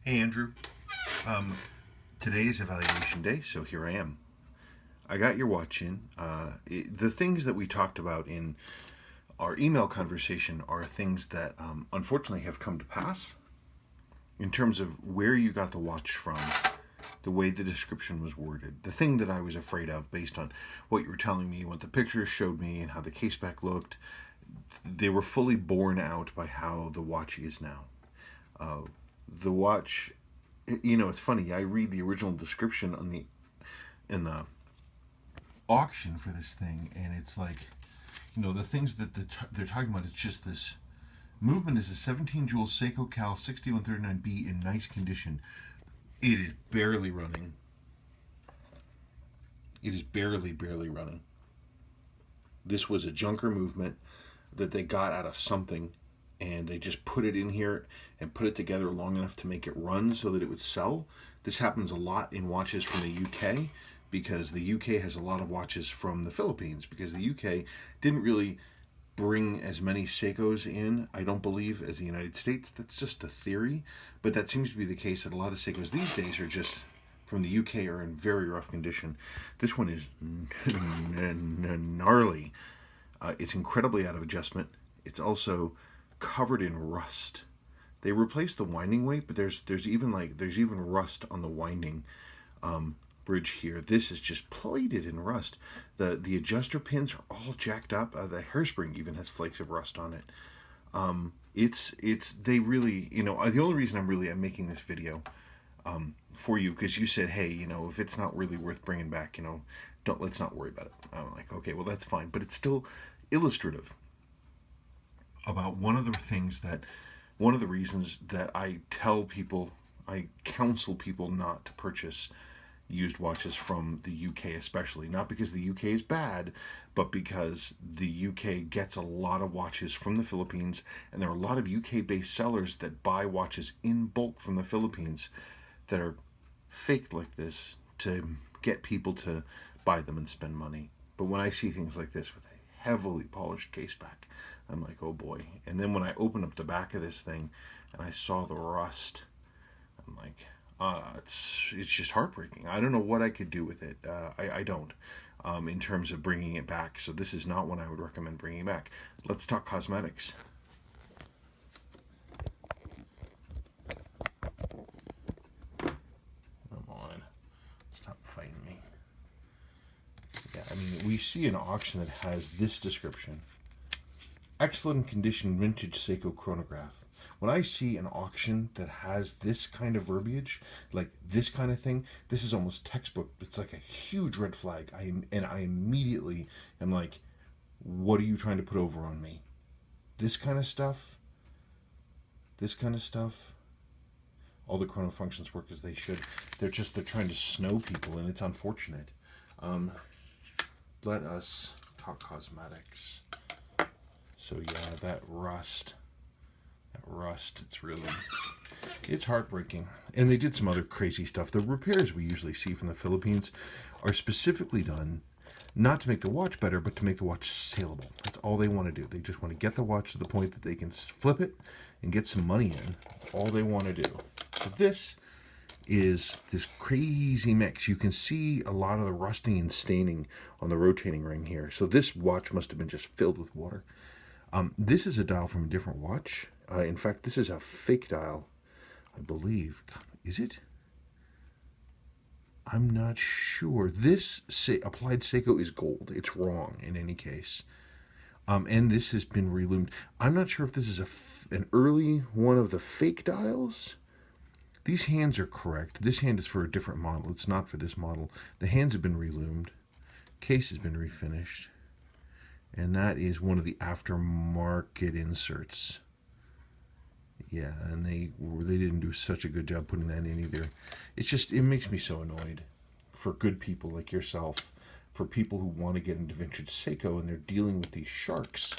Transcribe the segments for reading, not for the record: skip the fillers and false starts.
Hey Andrew, um, today is evaluation day, so here I am. I got your watch in. The things that we talked about in our email conversation are things that unfortunately have come to pass in terms of where you got the watch from, the way the description was worded, the thing that I was afraid of based on what you were telling me, what the pictures showed me, and how the caseback looked. They were fully borne out by how the watch is now. Uh, the watch, it's funny. I read the original description on the in the auction for this thing, and it's like, the things that they're talking about. It's just this movement is a 17 jewel Seiko Cal 6139B in nice condition. It is barely running. It is barely running. This was a junker movement that they got out of something, and they just put it in here and put it together long enough to make it run so that it would sell. This happens a lot in watches from the UK because the UK has a lot of watches from the Philippines because the UK didn't really bring as many Seikos in, I don't believe, as the United States. That's just a theory, but that seems to be the case that a lot of Seikos these days are just from the UK are in very rough condition. This one is gnarly. It's incredibly out of adjustment. It's also covered in rust. They replaced the winding weight, but there's even rust on the winding bridge here. This is just plated in rust. The adjuster pins are all jacked up. The hairspring even has flakes of rust on it. It's they really, the only reason I'm making this video for you, because you said, hey, if it's not really worth bringing back, let's not worry about it. I'm like, okay, well, that's fine, but it's still illustrative about one of the reasons that I counsel people not to purchase used watches from the UK, especially. Not because the UK is bad, but because the UK gets a lot of watches from the Philippines, and there are a lot of UK based sellers that buy watches in bulk from the Philippines that are faked like this to get people to buy them and spend money. But when I see things like this with a heavily polished case back, I'm like, oh boy. And then when I open up the back of this thing and I saw the rust, I'm like, it's just heartbreaking. I don't know what I could do with it. I don't, in terms of bringing it back. So this is not one I would recommend bringing back. Let's talk cosmetics. Come on, stop fighting me. Yeah, I mean, we see an auction that has this description: excellent condition vintage Seiko chronograph. When I see an auction that has this kind of verbiage, like this kind of thing, this is almost textbook. It's like a huge red flag. I immediately am like, what are you trying to put over on me? This kind of stuff. This kind of stuff. All the chrono functions work as they should. They're trying to snow people, and it's unfortunate. Let us talk cosmetics. So yeah, that rust, it's heartbreaking. And they did some other crazy stuff. The repairs we usually see from the Philippines are specifically done not to make the watch better, but to make the watch saleable. That's all they want to do. They just want to get the watch to the point that they can flip it and get some money in. That's all they want to do. So this is this crazy mix. You can see a lot of the rusting and staining on the rotating ring here. So this watch must have been just filled with water. This is a dial from a different watch. In fact, this is a fake dial, I believe. Is it? I'm not sure. This applied Seiko is gold. It's wrong in any case. And this has been reloomed. I'm not sure if this is an early one of the fake dials. These hands are correct. This hand is for a different model. It's not for this model. The hands have been reloomed. Case has been refinished. And that is one of the aftermarket inserts. Yeah, and they didn't do such a good job putting that in either. It makes me so annoyed for good people like yourself, for people who want to get into vintage Seiko, and they're dealing with these sharks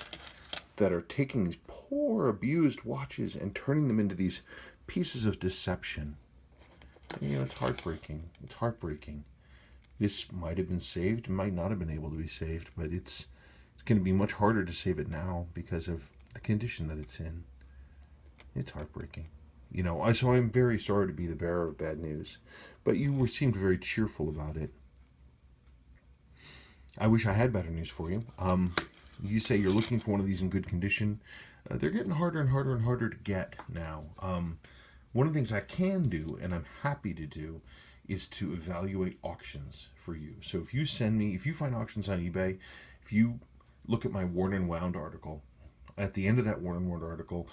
that are taking these poor abused watches and turning them into these pieces of deception. It's heartbreaking. It's heartbreaking. This might have been saved, might not have been able to be saved, but it's going to be much harder to save it now because of the condition that it's in. It's heartbreaking. So I'm very sorry to be the bearer of bad news, but seemed very cheerful about it. I wish I had better news for you. You say you're looking for one of these in good condition. They're getting harder and harder and harder to get now. One of the things I can do, and I'm happy to do, is to evaluate auctions for you. So if you find auctions on eBay, if you look at my Worn and Wound article, at the end of that Worn and Wound article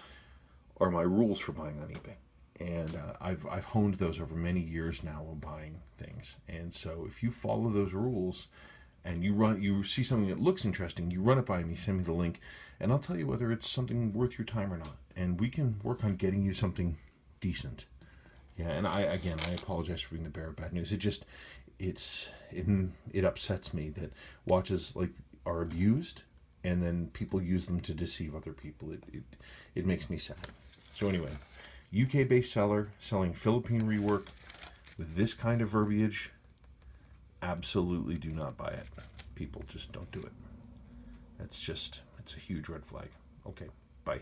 are my rules for buying on eBay. And I've honed those over many years now of buying things. And so if you follow those rules, and you see something that looks interesting, you run it by me, send me the link, and I'll tell you whether it's something worth your time or not, and we can work on getting you something decent. Yeah, and I apologize for being the bearer of bad news. It upsets me that watches like are abused, and then people use them to deceive other people. It makes me sad. So anyway, UK based seller selling Philippine rework with this kind of verbiage. Absolutely do not buy it. People just don't do it. It's a huge red flag. Okay, bye.